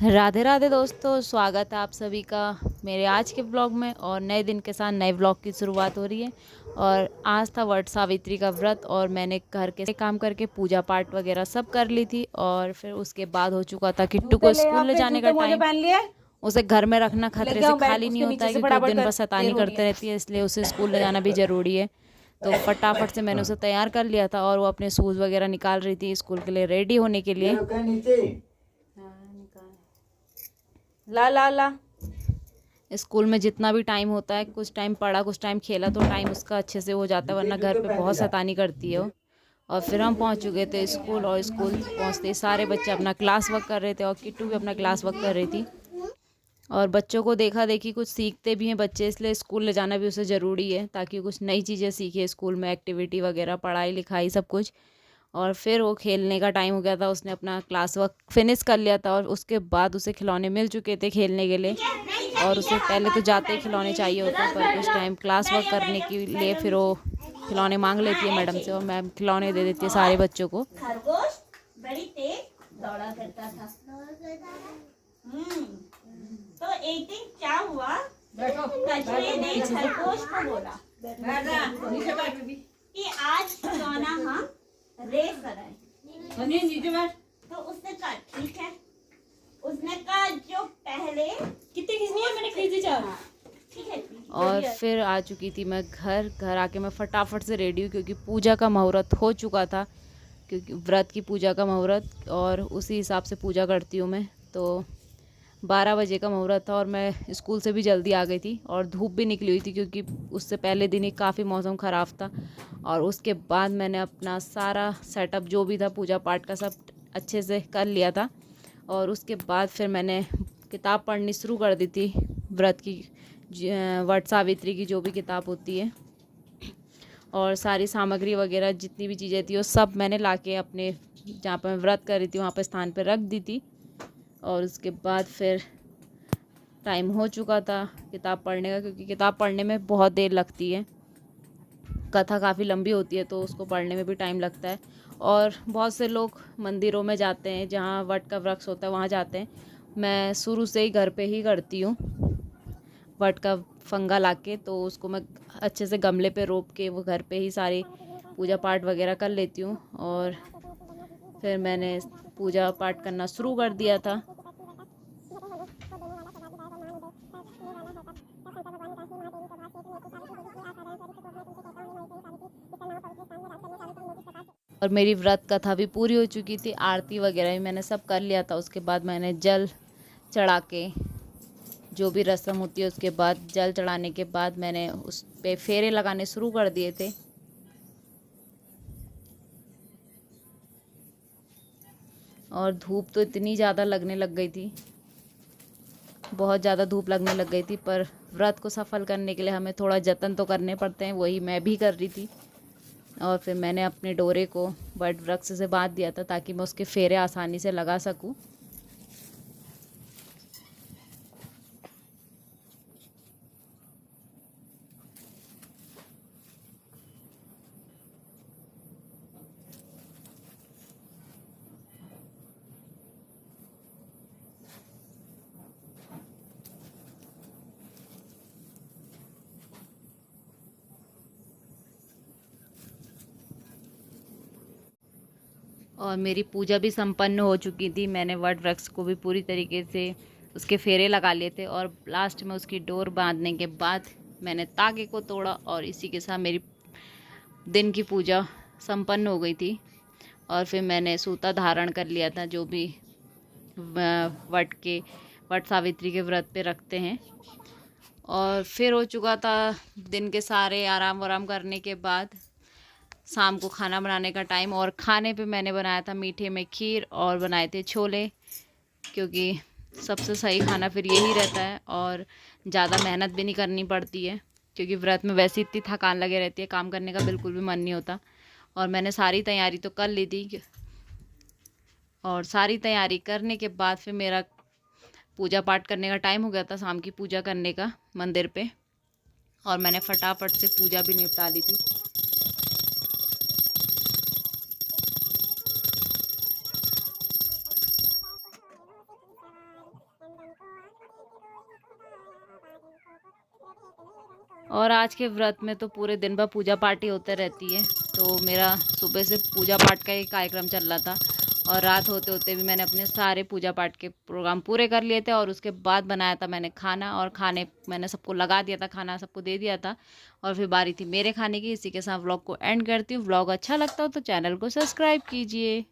राधे राधे दोस्तों, स्वागत है आप सभी का मेरे आज के ब्लॉग में। और नए दिन के साथ नए ब्लॉग की शुरुआत हो रही है। और आज था वट सावित्री का व्रत और मैंने घर के काम करके पूजा पाठ वगैरह सब कर ली थी। और फिर उसके बाद हो चुका था किट्टू को स्कूल ले जाने का टाइम। उसे घर में रखना खतरे से खाली नहीं होता है, क्योंकि वो दिन भर शैतानी करते रहती है, इसलिए उसे स्कूल ले जाना भी ज़रूरी है। तो फटाफट से मैंने उसे तैयार कर लिया था और वो अपने शूज़ वगैरह निकाल रही थी स्कूल के लिए रेडी होने के लिए। ला ला ला स्कूल में जितना भी टाइम होता है, कुछ टाइम पढ़ा कुछ टाइम खेला, तो टाइम उसका अच्छे से हो जाता है, वरना घर पे बहुत शैतानी करती है वो। और फिर हम पहुंच चुके थे स्कूल, और स्कूल पहुंचते सारे बच्चे अपना क्लास वर्क कर रहे थे और किट्टू भी अपना क्लास वर्क कर रही थी। और बच्चों को देखा देखी कुछ सीखते भी हैं बच्चे, इसलिए स्कूल ले जाना भी उसे ज़रूरी है, ताकि कुछ नई चीज़ें सीखे स्कूल में, एक्टिविटी वगैरह, पढ़ाई लिखाई सब कुछ। और फिर वो खेलने का टाइम हो गया था, उसने अपना क्लास वर्क फिनिश कर लिया था और उसके बाद उसे खिलौने मिल चुके थे खेलने के लिए। और उसे पहले तो जाते ही खिलौने चाहिए होते हैं, पर कुछ टाइम क्लास वर्क करने के लिए फिर वो खिलौने मांग लेती है मैडम से, और मैम खिलौने दे देती है सारे बच्चों को। खरगोश बड़ी तेज दौड़ा करता था। तो एक दिन क्या हुआ, कछुए ने खरगोश को बोला कि आज खिलौना हम रेस कराएं। तो उसने कहा ठीक है। उसने कहा जो पहले कितने खींचनी है, मैंने खींची चार। ठीक है। और फिर आ चुकी थी मैं घर आके मैं फटाफट से रेडी हूँ, क्योंकि पूजा का मुहूर्त हो चुका था, क्योंकि व्रत की पूजा का मुहूर्त, और उसी हिसाब से पूजा करती हूँ मैं। तो 12 बजे का मुहूर्त था और मैं स्कूल से भी जल्दी आ गई थी, और धूप भी निकली हुई थी, क्योंकि उससे पहले दिन ही काफ़ी मौसम ख़राब था। और उसके बाद मैंने अपना सारा सेटअप जो भी था पूजा पाठ का, सब अच्छे से कर लिया था। और उसके बाद फिर मैंने किताब पढ़नी शुरू कर दी थी, व्रत की, वट सावित्री की जो भी किताब होती है। और सारी सामग्री वगैरह जितनी भी चीज़ें थी वो सब मैंने लाके अपने जहाँ पर मैं व्रत कर रही थी वहाँ पर स्थान पर रख दी थी। और उसके बाद फिर टाइम हो चुका था किताब पढ़ने का, क्योंकि किताब पढ़ने में बहुत देर लगती है, कथा काफ़ी लंबी होती है, तो उसको पढ़ने में भी टाइम लगता है। और बहुत से लोग मंदिरों में जाते हैं, जहाँ वट का वृक्ष होता है वहाँ जाते हैं। मैं शुरू से ही घर पे ही करती हूँ, वट का फंगा लाके, तो उसको मैं अच्छे से गमले पे रोप के वो घर पे ही सारी पूजा पाठ वगैरह कर लेती हूँ। और फिर मैंने पूजा पाठ करना शुरू कर दिया था। और मेरी व्रत कथा भी पूरी हो चुकी थी, आरती वगैरह भी मैंने सब कर लिया था। उसके बाद मैंने जल चढ़ा के, जो भी रस्म होती है उसके बाद जल चढ़ाने के बाद मैंने उस पे फेरे लगाने शुरू कर दिए थे। और धूप तो इतनी ज़्यादा लगने लग गई थी, बहुत ज़्यादा धूप लगने लग गई थी, पर व्रत को सफल करने के लिए हमें थोड़ा जतन तो करने पड़ते हैं, वही मैं भी कर रही थी। और फिर मैंने अपने डोरे को वट वृक्ष से बांध दिया था, ताकि मैं उसके फेरे आसानी से लगा सकूं। और मेरी पूजा भी संपन्न हो चुकी थी। मैंने वट वृक्ष को भी पूरी तरीके से उसके फेरे लगा लिए थे, और लास्ट में उसकी डोर बांधने के बाद मैंने तागे को तोड़ा, और इसी के साथ मेरी दिन की पूजा संपन्न हो गई थी। और फिर मैंने सूता धारण कर लिया था, जो भी वट सावित्री के व्रत पे रखते हैं। और फिर हो चुका था दिन के सारे आराम वाराम करने के बाद शाम को खाना बनाने का टाइम। और खाने पे मैंने बनाया था मीठे में खीर और बनाए थे छोले, क्योंकि सबसे सही खाना फिर यही रहता है, और ज़्यादा मेहनत भी नहीं करनी पड़ती है, क्योंकि व्रत में वैसे इतनी थकान लगे रहती है, काम करने का बिल्कुल भी मन नहीं होता। और मैंने सारी तैयारी तो कर ली थी, और सारी तैयारी करने के बाद फिर मेरा पूजा पाठ करने का टाइम हो गया था, शाम की पूजा करने का मंदिर पे। और मैंने फटाफट से पूजा भी निपटा ली थी। और आज के व्रत में तो पूरे दिन भर पूजा पाठ ही होते रहती है। तो मेरा सुबह से पूजा पाठ का ही कार्यक्रम चल रहा था और रात होते होते भी मैंने अपने सारे पूजा पाठ के प्रोग्राम पूरे कर लिए थे। और उसके बाद बनाया था मैंने खाना, और खाने मैंने सबको लगा दिया था, खाना सबको दे दिया था और फिर बारी थी मेरे खाने की। इसी के साथ व्लॉग को एंड करती हूँ। व्लॉग अच्छा लगता हो तो चैनल को सब्सक्राइब कीजिए।